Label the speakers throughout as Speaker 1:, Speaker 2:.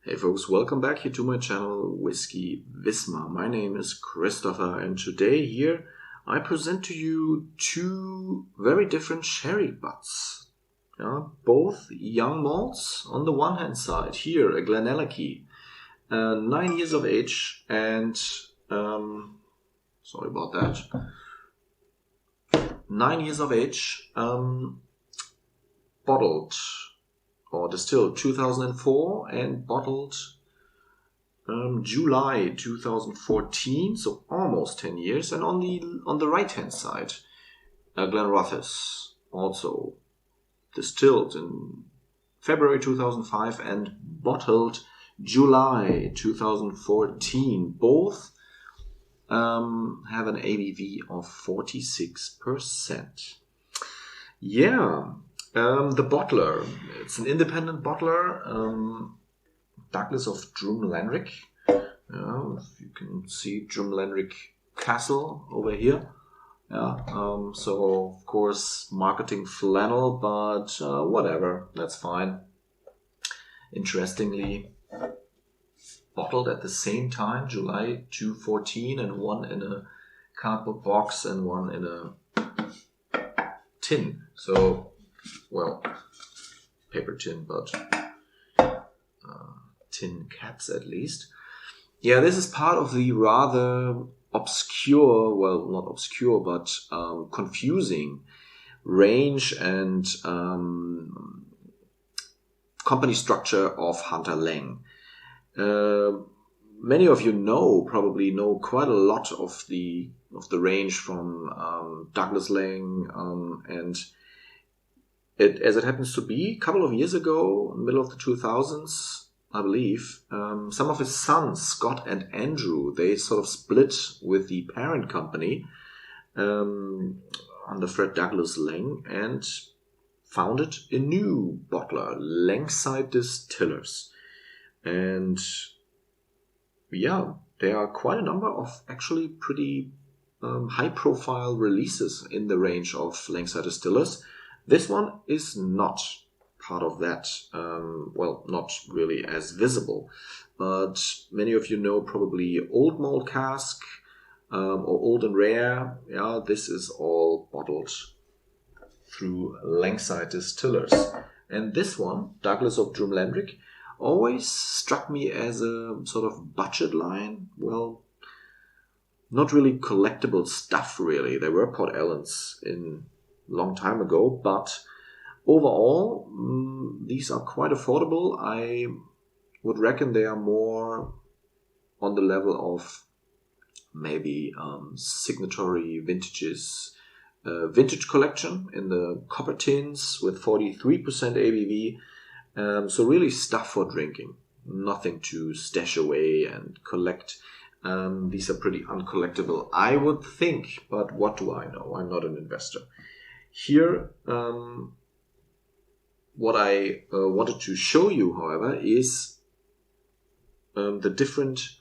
Speaker 1: Hey folks, welcome back here to my channel Whiskey Wismar. My name is Christopher and today here I present to you two very different sherry butts. Both young malts on the one hand side. Here a Glenallachie, 9 years of age and, sorry about that, 9 years of age, bottled or distilled 2004 and bottled July 2014, so almost 10 years. And on the right hand side, Glenrothes, also distilled in February 2005 and bottled July 2014. Both have an ABV of 46%. Yeah. The bottler, it's an independent bottler, Douglas of Drumlanrig. You can see Drumlanrig Castle over here. So of course marketing flannel, but whatever, that's fine. Interestingly, bottled at the same time, July 2014, and one in a cardboard box and one in a tin. So, well, paper tin, but tin caps at least. Yeah, this is part of the rather obscure, well, not obscure, but confusing range and company structure of Hunter Lang. Many of you probably know quite a lot of the range from Douglas Lang, and as it happens to be, a couple of years ago, in the middle of the 2000s, I believe, some of his sons, Scott and Andrew, they sort of split with the parent company under Fred Douglas Lang and founded a new bottler, Langside Distillers. And yeah, there are quite a number of actually pretty high-profile releases in the range of Langside Distillers. This one is not part of that, well, not really as visible, but many of you know probably Old Malt Cask or Old and Rare. Yeah, this is all bottled through Langside Distillers. And this one, Douglas of Drumlanrig, always struck me as a sort of budget line. Well, not really collectible stuff, really. There were Port Ellens in long time ago, but overall these are quite affordable. I would reckon they are more on the level of maybe signatory vintages, vintage collection in the copper tins with 43% ABV. So really stuff for drinking, nothing to stash away and collect. These are pretty uncollectible, I would think, but what do I know? I'm not an investor. Here, what I wanted to show you, however, is the different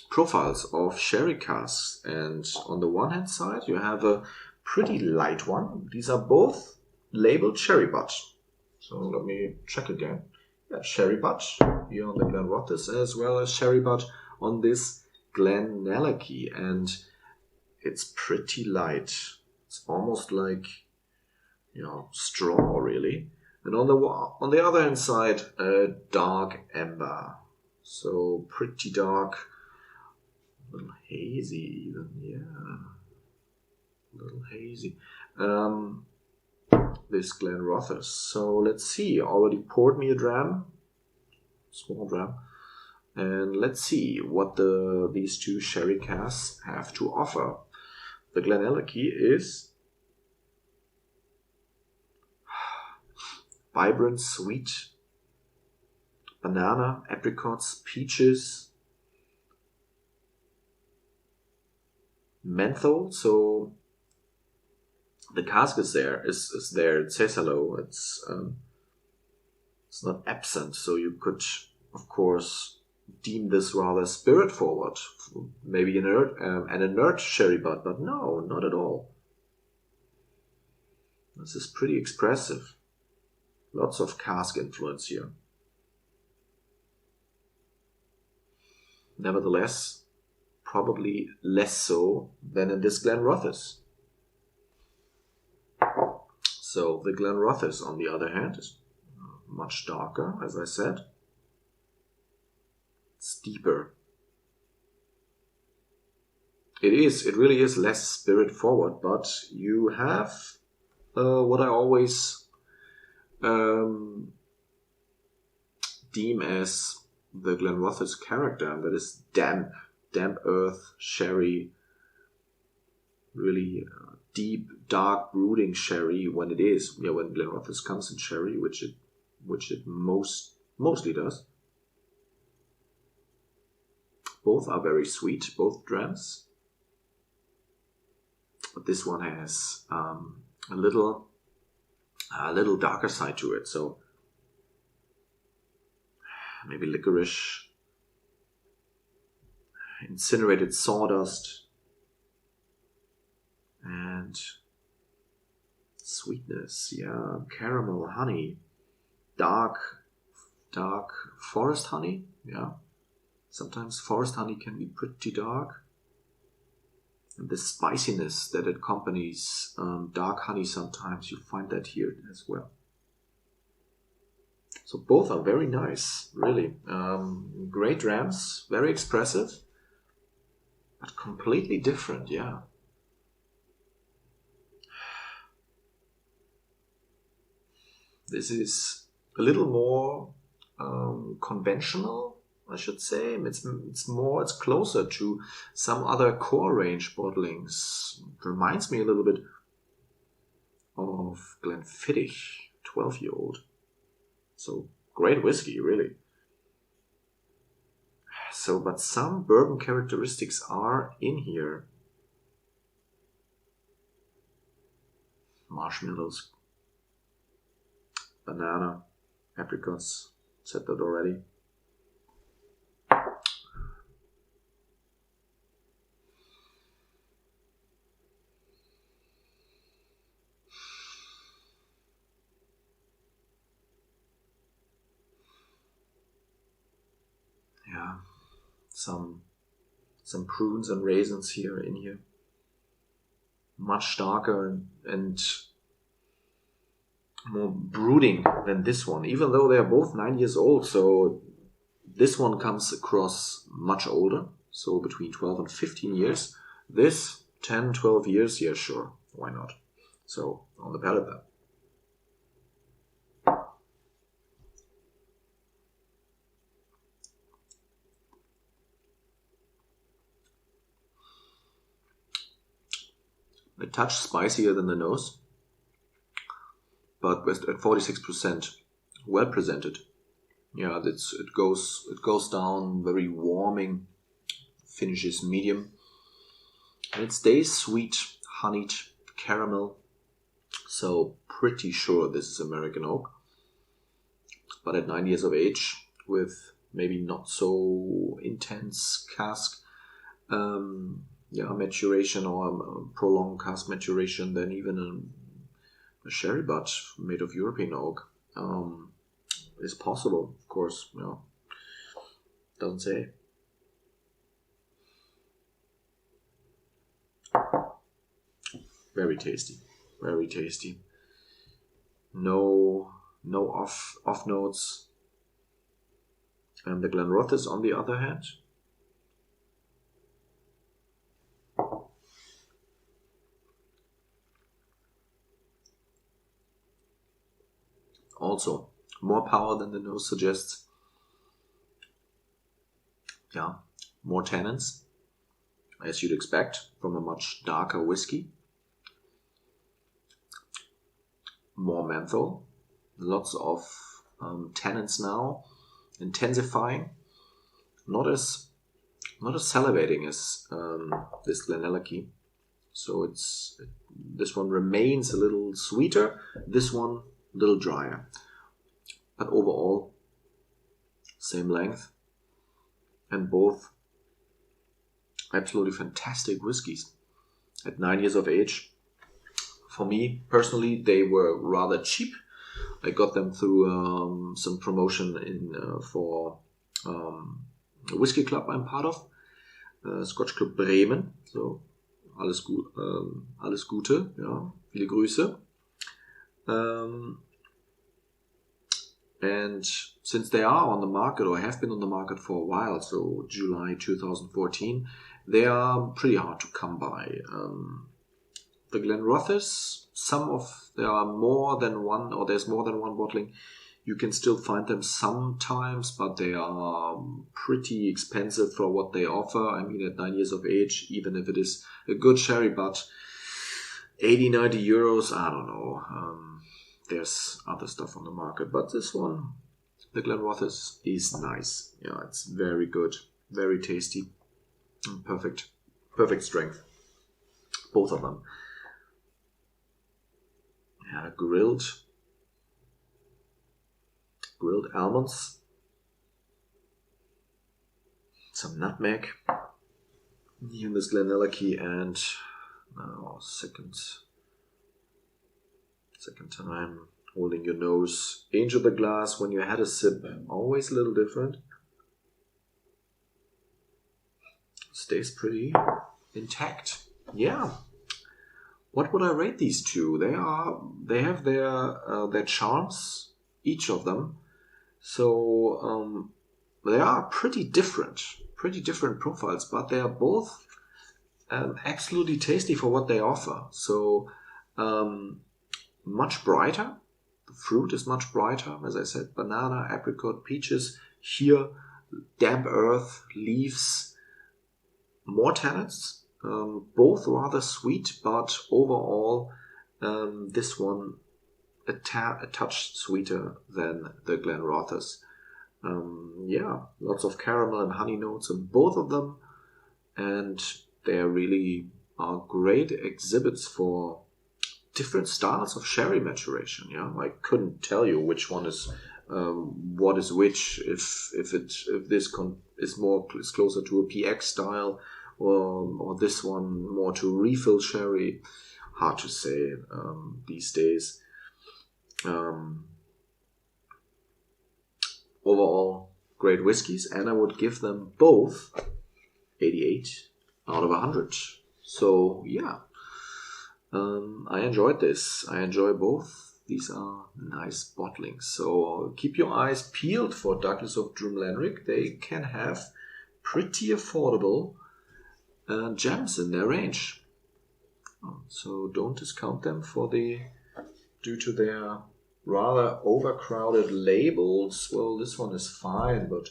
Speaker 1: profiles of sherry casks. And on the one hand side, you have a pretty light one. These are both labeled sherry butt. So let me check again. Yeah, sherry butt here on the Glenrothes, as well as sherry butt on this Glenallachie, and it's pretty light. It's almost like, straw, really. And on the other hand side, a dark amber. So pretty dark, a little hazy even, yeah. A little hazy. This Glenrothes. So let's see, I already poured me a dram, small dram. And let's see what these two sherry casks have to offer. The Glenallachie is vibrant, sweet, banana, apricots, peaches, menthol. So the cask is there. It says hello. It's not absent. So you could, of course, deem this rather spirit forward, maybe an inert sherry butt, but no, not at all. This is pretty expressive. Lots of cask influence here. nevertheless, probably less so than in this Glenrothes. So the Glenrothes, on the other hand, is much darker, as I said. It's deeper. It really is less spirit forward, but you have what I always deem as the Glenrothes character, and that is damp earth, sherry, really deep, dark, brooding sherry when Glenrothes comes in sherry, which it mostly does. Both are very sweet, both drams. But this one has a little darker side to it. So maybe licorice, incinerated sawdust, and sweetness. Yeah, caramel, honey, dark forest honey. Yeah, sometimes forest honey can be pretty dark. And the spiciness that accompanies dark honey, sometimes you find that here as well. So both are very nice, really. Great drams, very expressive, but completely different, yeah. This is a little more conventional, I should say. It's closer to some other core range bottlings. It reminds me a little bit of Glenfiddich, 12-year-old. So great whiskey, really. So, but some bourbon characteristics are in here. Marshmallows, banana, apricots, said that already. Yeah, some prunes and raisins here in here. Much darker and more brooding than this one, even though they're both 9 years old. So this one comes across much older, so between 12 and 15 years. This 10, 12 years, yeah, sure, why not? So on the palate then. A touch spicier than the nose, but at 46%, well presented. Yeah, it goes down very warming, finishes medium, and it stays sweet, honeyed, caramel. So pretty sure this is American oak, but at 9 years of age, with maybe not so intense cask maturation or prolonged cask maturation than even a sherry butt made of European oak is possible, of course. Doesn't say. Very tasty, very tasty. No off notes. And the Glenrothes, on the other hand, also more power than the nose suggests. Yeah, more tannins, as you'd expect from a much darker whiskey. More menthol, lots of tannins now, intensifying. Not as salivating as this Glenallachie. So this one remains a little sweeter. This one a little drier. But overall, same length, and both absolutely fantastic whiskies. At 9 years of age, for me personally, they were rather cheap. I got them through some promotion for whiskey club I'm part of, Scotch Club Bremen. So alles Gute, ja, viele Grüße. And since they are on the market, or have been on the market for a while, so July 2014, they are pretty hard to come by. The Glenrothes, there are more than one, or there's more than one bottling. You can still find them sometimes, but they are pretty expensive for what they offer. I mean, at 9 years of age, even if it is a good sherry, but 80, 90 euros, I don't know. There's other stuff on the market, but this one, the Glenrothes, is nice. Yeah, it's very good, very tasty, perfect strength. Both of them. Yeah, grilled almonds, some nutmeg here in this Glenallachie, and now second time holding your nose into the glass when you had a sip. Always a little different. Stays pretty intact. Yeah. What would I rate these two? They have their charms, each of them. So they are pretty different profiles, but they are both absolutely tasty for what they offer. So much brighter. The fruit is much brighter, as I said, banana, apricot, peaches. Here, damp earth, leaves, more tannins. Both rather sweet, but overall this one a touch sweeter than the Glenrothes. Yeah, lots of caramel and honey notes in both of them, and they really are great exhibits for different styles of sherry maturation. Yeah, I couldn't tell you which one is what is which. If this is closer to a PX style, or this one more to refill sherry. Hard to say these days. Overall, great whiskies, and I would give them both 88 out of 100. So yeah, I enjoyed this. I enjoy both. These are nice bottlings. So keep your eyes peeled for Douglas of Drumlanrig. They can have pretty affordable gems in their range. So don't discount them due to their rather overcrowded labels. Well, this one is fine, but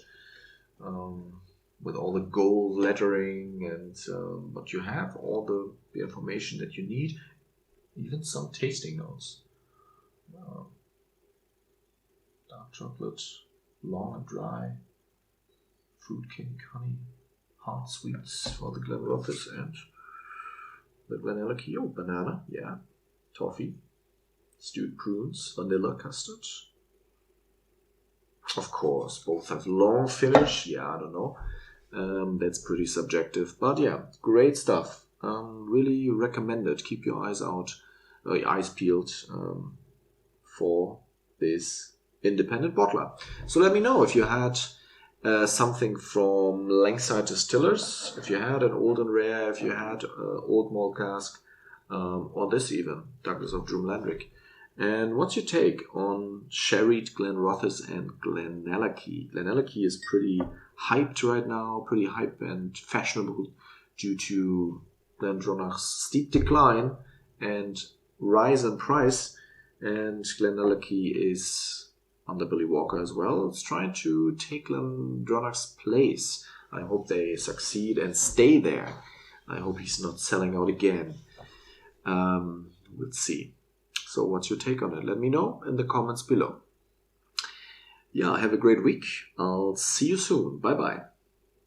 Speaker 1: with all the gold lettering, and but you have all the information that you need, even some tasting notes. Dark chocolate, long and dry, fruit cake, honey, hard sweets for the Glenrothes, and the Glenallachie, banana, yeah, toffee, stewed prunes, vanilla custard. Of course, both have long finish. Yeah, I don't know. That's pretty subjective, but yeah, great stuff. Really recommend it. Keep your eyes peeled for this independent bottler. So let me know if you had something from Langside Distillers, if you had an old and rare, if you had old malt cask, or this even, Douglas of Drumlanrig. And what's your take on sherried Glenrothes and Glenallachie? Glenallachie is pretty hyped right now, pretty hype and fashionable due to Glendronach's steep decline and rise in price. And Glenallachie is under Billy Walker as well. It's trying to take Glendronach's place. I hope they succeed and stay there. I hope he's not selling out again. Let's see. So what's your take on it? Let me know in the comments below. Yeah, have a great week. I'll see you soon. Bye-bye.